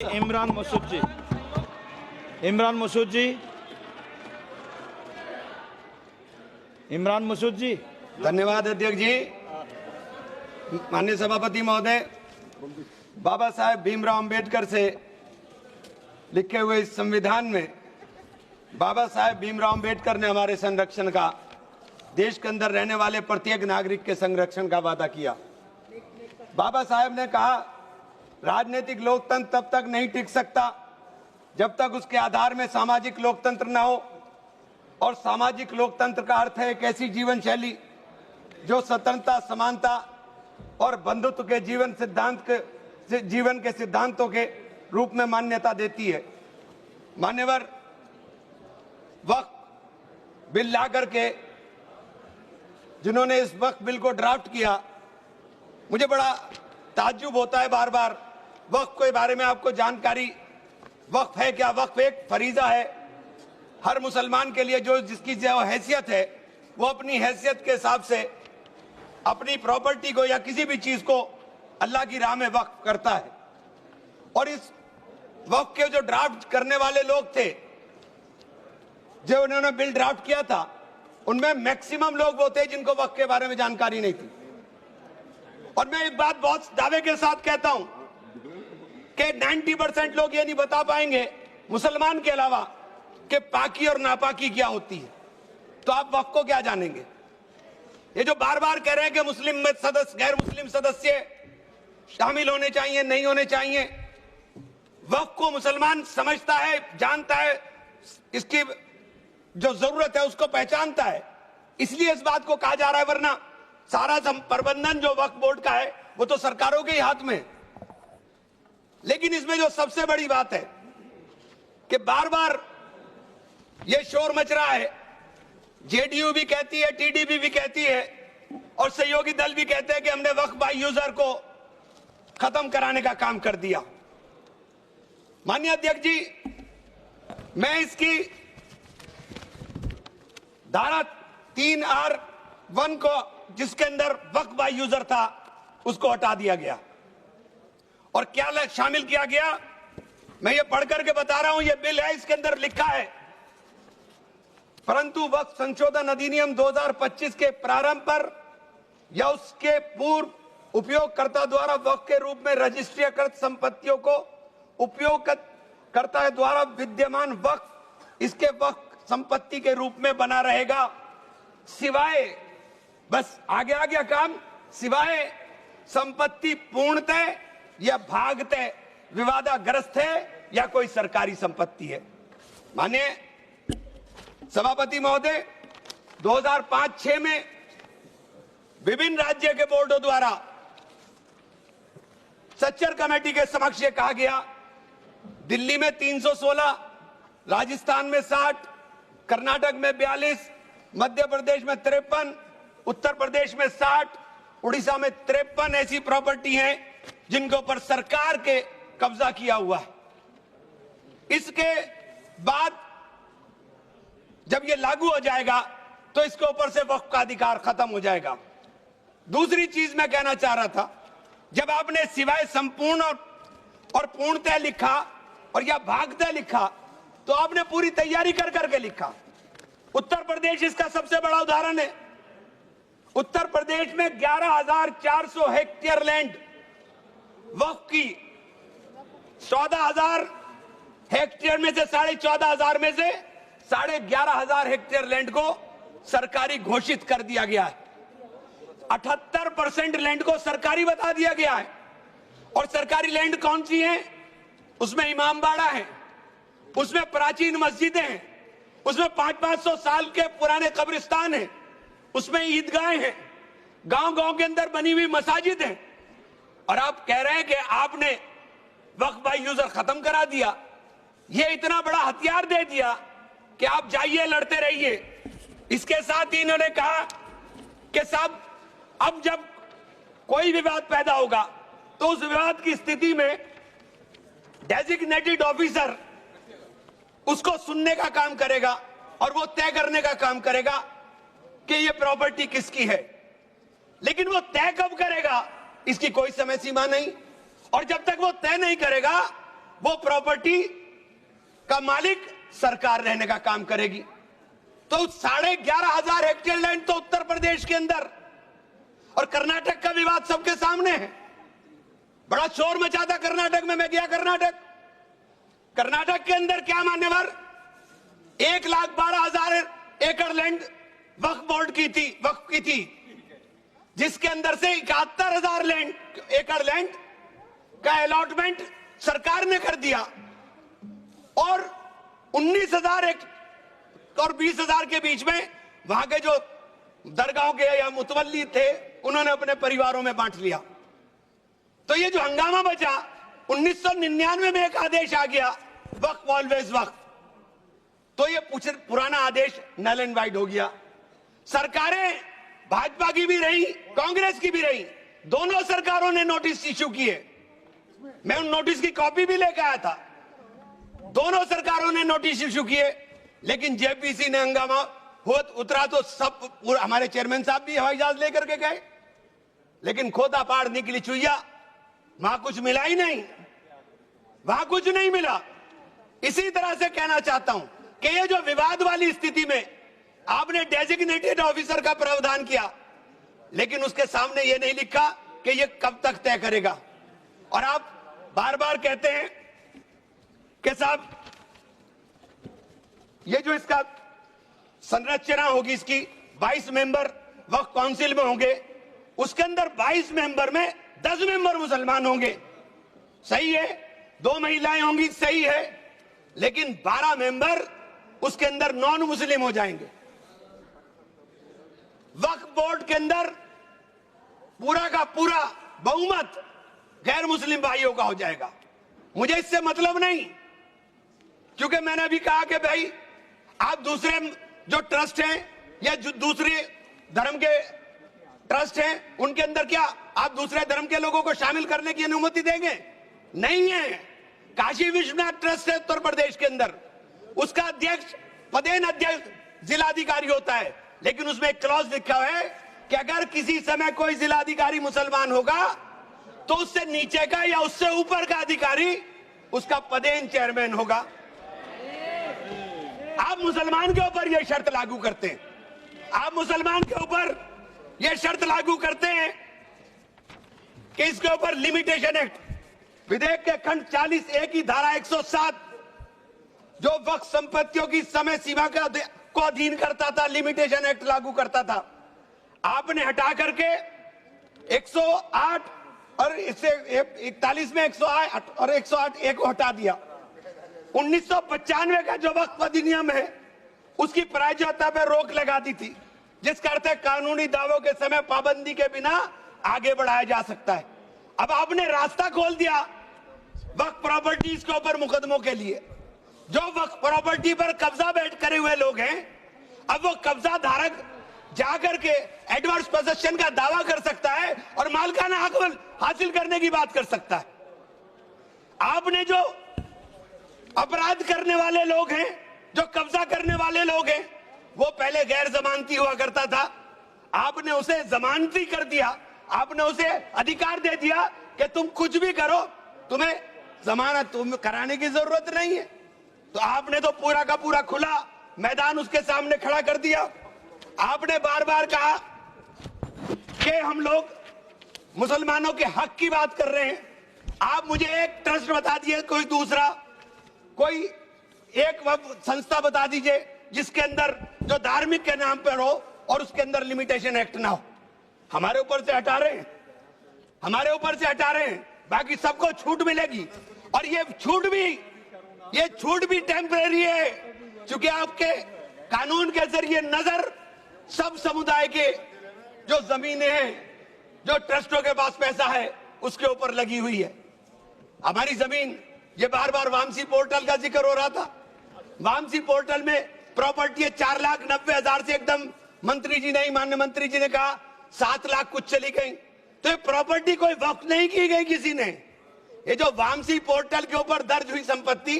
इमरान मसूद जी, इमरान मसूद जी, इमरान मसूद जी। धन्यवाद अध्यक्ष जी। माननीय सभापति महोदय, बाबा साहेब भीमराव अंबेडकर से लिखे हुए इस संविधान में बाबा साहेब भीमराव अंबेडकर ने हमारे संरक्षण का, देश के अंदर रहने वाले प्रत्येक नागरिक के संरक्षण का वादा किया। बाबा साहेब ने कहा, राजनीतिक लोकतंत्र तब तक नहीं टिक सकता जब तक उसके आधार में सामाजिक लोकतंत्र न हो। और सामाजिक लोकतंत्र का अर्थ है एक ऐसी जीवन शैली जो स्वतंत्रता, समानता और बंधुत्व के जीवन के सिद्धांतों के रूप में मान्यता देती है। मान्यवर, वक्फ बिल ला करके जिन्होंने इस वक्फ बिल को ड्राफ्ट किया, मुझे बड़ा ताज्जुब होता है बार बार। वक्फ के बारे में आपको जानकारी, वक्फ है क्या? वक्फ एक फरीजा है हर मुसलमान के लिए, जो जिसकी जो हैसियत है वो अपनी हैसियत के हिसाब से अपनी प्रॉपर्टी को या किसी भी चीज को अल्लाह की राह में वक्फ करता है। और इस वक्फ के जो ड्राफ्ट करने वाले लोग थे, जो उन्होंने बिल ड्राफ्ट किया था, उनमें मैक्सिमम लोग वो थे जिनको वक्फ के बारे में जानकारी नहीं थी। और मैं एक बात बहुत दावे के साथ कहता हूं कि 90% लोग ये नहीं बता पाएंगे, मुसलमान के अलावा, कि पाकी और नापाकी क्या होती है। तो आप वक्फ को क्या जानेंगे? ये जो बार बार कह रहे हैं कि मुस्लिम में सदस्य, गैर मुस्लिम सदस्य शामिल होने चाहिए, नहीं होने चाहिए, वक्फ को मुसलमान समझता है, जानता है, इसकी जो जरूरत है उसको पहचानता है, इसलिए इस बात को कहा जा रहा है। वरना सारा प्रबंधन जो वक्फ बोर्ड का है वो तो सरकारों के ही हाथ में है। लेकिन इसमें जो सबसे बड़ी बात है कि बार बार ये शोर मच रहा है, जेडीयू भी कहती है, टीडीपी भी कहती है और सहयोगी दल भी कहते हैं कि हमने वक्फ बाय यूजर को खत्म कराने का काम कर दिया। माननीय अध्यक्ष जी, मैं इसकी धारा 3R1 को, जिसके अंदर वक्फ बाय यूजर था, उसको हटा दिया गया। और क्या शामिल किया गया, मैं ये पढ़ करके बता रहा हूं, ये बिल है, इसके अंदर लिखा है, परंतु वक्फ संशोधन अधिनियम 2025 के प्रारंभ पर या उसके पूर्व उपयोगकर्ता द्वारा वक्फ के रूप में रजिस्ट्रीकृत संपत्तियों को उपयोगकर्ता द्वारा विद्यमान वक्फ इसके वक्फ संपत्ति के रूप में बना रहेगा, सिवाय, बस आगे आ गया काम, सिवाय संपत्ति पूर्णतः या भागतः विवादाग्रस्त है या कोई सरकारी संपत्ति है। माने सभापति महोदय, 2005-06 में विभिन्न राज्य के बोर्डों द्वारा सच्चर कमेटी के समक्ष ये कहा गया, दिल्ली में 316, राजस्थान में 60, कर्नाटक में 42, मध्य प्रदेश में 53, उत्तर प्रदेश में 60, उड़ीसा में 53 ऐसी प्रॉपर्टी हैं जिनके ऊपर सरकार के कब्जा किया हुआ है। इसके बाद जब ये लागू हो जाएगा तो इसके ऊपर से वक्फ का अधिकार खत्म हो जाएगा। दूसरी चीज मैं कहना चाह रहा था, जब आपने सिवाय संपूर्ण और पूर्णतः लिखा और या भागतः लिखा, तो आपने पूरी तैयारी कर करके लिखा। उत्तर प्रदेश इसका सबसे बड़ा उदाहरण है। उत्तर प्रदेश में 11,400 हेक्टेयर लैंड वक्फ की, 14,000 हेक्टेयर में से 14,500 में से 11,500 हेक्टेयर लैंड को सरकारी घोषित कर दिया गया है। 78% लैंड को सरकारी बता दिया गया है। और सरकारी लैंड कौन सी है? उसमें इमामबाड़ा है, उसमें प्राचीन मस्जिदें हैं, उसमें 500-500 साल के पुराने कब्रिस्तान हैं, उसमें ईदगाहें हैं, गांव-गांव के अंदर बनी हुई मसाजिद हैं। और आप कह रहे हैं कि आपने वक्फ बाय यूजर खत्म करा दिया। ये इतना बड़ा हथियार दे दिया कि आप जाइए, लड़ते रहिए। इसके साथ ही इन्होंने कहा कि साहब, अब जब कोई विवाद पैदा होगा तो उस विवाद की स्थिति में डेजिग्नेटेड ऑफिसर उसको सुनने का काम करेगा और वो तय करने का काम करेगा कि ये प्रॉपर्टी किसकी है। लेकिन वो तय कब करेगा, इसकी कोई समय सीमा नहीं। और जब तक वो तय नहीं करेगा वो प्रॉपर्टी का मालिक सरकार रहने का काम करेगी। तो 11,500 हेक्टेयर लैंड तो उत्तर प्रदेश के अंदर, और कर्नाटक का विवाद सबके सामने है। बड़ा शोर मचा था कर्नाटक में, मैं गया कर्नाटक के अंदर क्या मान्यवर 1,12,000 एकड़ लैंड वक्फ बोर्ड की थी, जिसके अंदर से 71,000 एकड़ लैंड का अलॉटमेंट सरकार ने कर दिया, और 19,000 और 20,000 के बीच में वहां के जो दरगाहों के या मुतवल्ली थे उन्होंने अपने परिवारों में बांट लिया। तो ये जो हंगामा बचा, 1999 में एक आदेश आ गया, वक्फ ऑलवेज वक्फ, तो ये पुराना आदेश नल एंड वाइड हो गया। सरकारें भाजपा की भी रही, कांग्रेस की भी रही, दोनों सरकारों ने नोटिस इश्यू किए। मैं उन नोटिस की कॉपी भी लेकर आया था। दोनों सरकारों ने नोटिस इश्यू किए, लेकिन जेपीसी ने हंगामा उतरा तो सब हमारे चेयरमैन साहब भी हवाई जहाज लेकर के गए, लेकिन खोदा पहाड़ निकली चुईया, वहां कुछ मिला ही नहीं, वहां कुछ नहीं मिला। इसी तरह से कहना चाहता हूं कि ये जो विवाद वाली स्थिति में आपने डेजिग्नेटेड ऑफिसर का प्रावधान किया, लेकिन उसके सामने ये नहीं लिखा कि ये कब तक तय करेगा। और आप बार बार कहते हैं कि साहब ये जो इसका संरचना होगी, इसकी 22 मेंबर वक्फ काउंसिल में होंगे, उसके अंदर 22 मेंबर में 10 मेंबर मुसलमान होंगे, सही है, 2 महिलाएं होंगी, सही है, लेकिन 12 मेंबर उसके अंदर नॉन मुस्लिम हो जाएंगे। वक्फ बोर्ड के अंदर पूरा का पूरा बहुमत गैर मुस्लिम भाइयों का हो जाएगा। मुझे इससे मतलब नहीं, क्योंकि मैंने अभी कहा कि भाई आप दूसरे जो ट्रस्ट हैं या जो दूसरे धर्म के ट्रस्ट हैं, उनके अंदर क्या आप दूसरे धर्म के लोगों को शामिल करने की अनुमति देंगे? नहीं है। काशी विश्वनाथ ट्रस्ट है उत्तर प्रदेश के अंदर, उसका अध्यक्ष पदेन अध्यक्ष जिलाधिकारी होता है, लेकिन उसमें एक क्लॉज लिखा है कि अगर किसी समय कोई जिलाधिकारी मुसलमान होगा तो उससे नीचे का या उससे ऊपर का अधिकारी उसका पदेन चेयरमैन होगा। आप मुसलमान के ऊपर यह शर्त लागू करते हैं, आप मुसलमान के ऊपर यह शर्त लागू करते हैं कि इसके ऊपर लिमिटेशन एक्ट, विधेयक के खंड 40A की धारा 107 जो वक्फ संपत्तियों की समय सीमा को अधीन करता था, लिमिटेशन एक्ट लागू करता था, आपने हटा करके 108 और इससे 41 में 108 और 108A को हटा दिया। 1995 का जो वक्फ अधिनियम है उसकी प्रायज्यता पर रोक लगा दी थी, जिसका अर्थ है कानूनी दावों के समय पाबंदी के बिना आगे बढ़ाया जा सकता है। अब आपने रास्ता खोल दिया वक्फ प्रॉपर्टीज के ऊपर मुकदमों के लिए। जो वक्फ प्रॉपर्टी पर कब्जा बैठ करे हुए लोग हैं, अब वो कब्जा धारक जाकर के एडवर्स पोजेशन का दावा कर सकता है और मालिकाना हक हासिल करने की बात कर सकता है। आपने जो अपराध करने वाले लोग हैं, जो कब्जा करने वाले लोग हैं, वो पहले गैर जमानती हुआ करता था, आपने उसे जमानती कर दिया, आपने उसे अधिकार दे दिया कि तुम कुछ भी करो, तुम्हें जमानत कराने की जरूरत नहीं है। तो आपने तो पूरा का पूरा खुला मैदान उसके सामने खड़ा कर दिया। आपने बार बार कहा कि हम लोग मुसलमानों के हक की बात कर रहे हैं। आप मुझे एक ट्रस्ट बता दीजिए, कोई दूसरा कोई एक संस्था बता दीजिए जिसके अंदर जो धार्मिक के नाम पर हो और उसके अंदर लिमिटेशन एक्ट ना हो। हमारे ऊपर से हटा रहे हैं, हमारे ऊपर से हटा रहे हैं, बाकी सबको छूट मिलेगी। और ये छूट भी टेम्परेरी है, क्योंकि आपके कानून के जरिए नजर सब समुदाय के जो जमीनें हैं, जो ट्रस्टों के पास पैसा है, उसके ऊपर लगी हुई है। हमारी जमीन, ये बार बार वामसी पोर्टल का जिक्र हो रहा था, वामसी पोर्टल में प्रॉपर्टी 4,90,000 से एकदम मंत्री जी ने, माननीय मंत्री जी ने कहा 7 लाख कुछ चली गई। तो ये प्रॉपर्टी कोई वक्त नहीं की गई किसी ने। ये जो वामसी पोर्टल के ऊपर दर्ज हुई संपत्ति,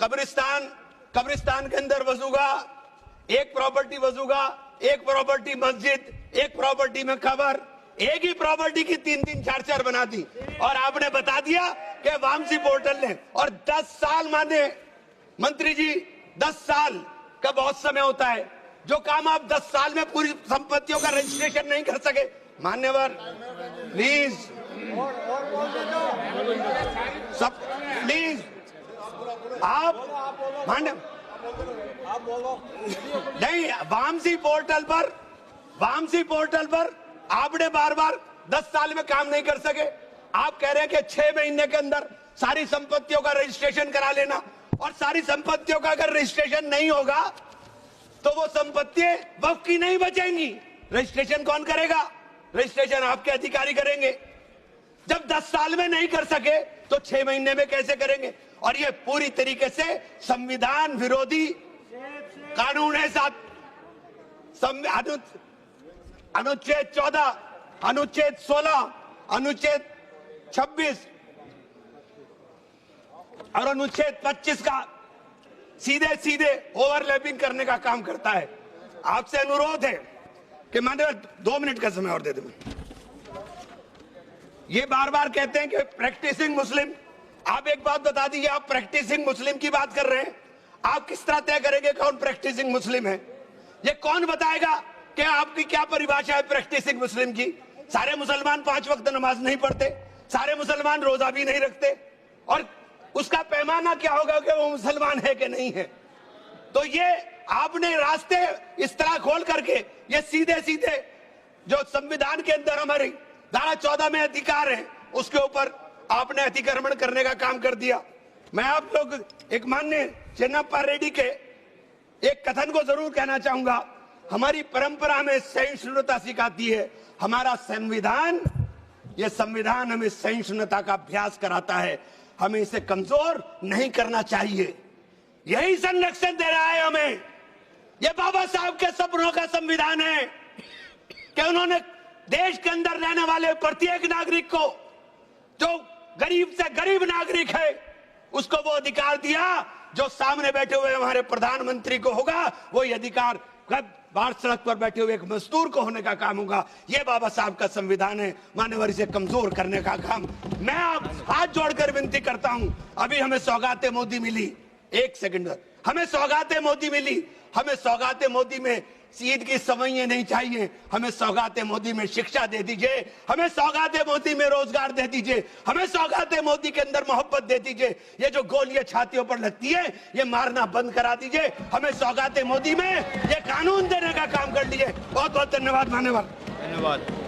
कब्रिस्तान के अंदर वसूगा, एक प्रॉपर्टी वसूगा, एक प्रॉपर्टी मस्जिद, एक प्रॉपर्टी में कब्र, एक ही प्रॉपर्टी की 3-3 4-4 बना दी और आपने बता दिया कि वामसी पोर्टल ने। और 10 साल माने मंत्री जी, 10 साल का बहुत समय होता है। जो काम आप 10 साल में पूरी संपत्तियों का रजिस्ट्रेशन नहीं कर सके, मान्यवर प्लीज सब प्लीज आप मान्य नहीं, वामसी पोर्टल पर आपने बार बार 10 साल में काम नहीं कर सके। आप कह रहे हैं कि 6 महीने के अंदर सारी संपत्तियों का रजिस्ट्रेशन करा लेना, और सारी संपत्तियों का अगर रजिस्ट्रेशन नहीं होगा तो वो संपत्तियां वक्फ की नहीं बचेंगी। रजिस्ट्रेशन कौन करेगा? रजिस्ट्रेशन आपके अधिकारी करेंगे। जब 10 साल में नहीं कर सके तो 6 महीने में कैसे करेंगे? और ये पूरी तरीके से संविधान विरोधी कानून है। साथ अनुच्छेद 14, अनुच्छेद 16, अनुच्छेद 26 और अनुच्छेद 25 का सीधे सीधे ओवरलैपिंग करने का काम करता है। आपसे अनुरोध है कि माननीय 2 मिनट का समय और दे दें। ये बार बार कहते हैं कि प्रैक्टिसिंग मुस्लिम। आप एक बात बता दीजिए, आप प्रैक्टिसिंग मुस्लिम की बात कर रहे हैं, आप किस तरह तय करेंगे कौन प्रैक्टिसिंग मुस्लिम है? ये कौन बताएगा कि आपकी क्या परिभाषा है प्रैक्टिसिंग मुस्लिम की? सारे मुसलमान 5 वक्त नमाज नहीं पढ़ते, सारे मुसलमान रोजा भी नहीं रखते, और उसका पैमाना क्या होगा कि वो मुसलमान है कि नहीं है? तो ये आपने रास्ते इस तरह खोल करके ये सीधे सीधे जो संविधान के अंदर हमारी धारा 14 में अधिकार है उसके ऊपर आपने अतिक्रमण करने का काम कर दिया। मैं आप लोग एक माननीय चेन्नप्पा रेड्डी के एक कथन को जरूर कहना चाहूंगा। हमारी परंपरा में सहिष्णुता सिखाती है, हमारा संविधान, ये संविधान हमें सहिष्णुता का अभ्यास कराता है। हमें इसे कमजोर नहीं करना चाहिए, यही संरक्षण दे रहा है हमें। ये बाबा साहब के सपनों का संविधान है कि उन्होंने देश के अंदर रहने वाले प्रत्येक नागरिक को, जो गरीब से गरीब नागरिक है, उसको वो अधिकार दिया जो सामने बैठे हुए हमारे प्रधानमंत्री को होगा। वो ये अधिकार बाहर सड़क पर बैठे हुए एक मजदूर को होने का काम होगा। ये बाबा साहब का संविधान है। मान्यवर, इसे कमजोर करने का काम मैं आप हाथ जोड़कर विनती करता हूं। अभी हमें सौगाते मोदी मिली, 1 सेकंड, हमें सौगाते मोदी मिली। हमें सौगाते मोदी में ईद की सवैयां नहीं चाहिए, हमें सौगाते मोदी में शिक्षा दे दीजिए, हमें सौगाते मोदी में रोजगार दे दीजिए, हमें सौगाते मोदी के अंदर मोहब्बत दे दीजिए। ये जो गोलियां छातियों पर लगती है ये मारना बंद करा दीजिए। हमें सौगाते मोदी में ये कानून देने का काम कर लीजिए। बहुत बहुत धन्यवाद। मान्यवर, धन्यवाद।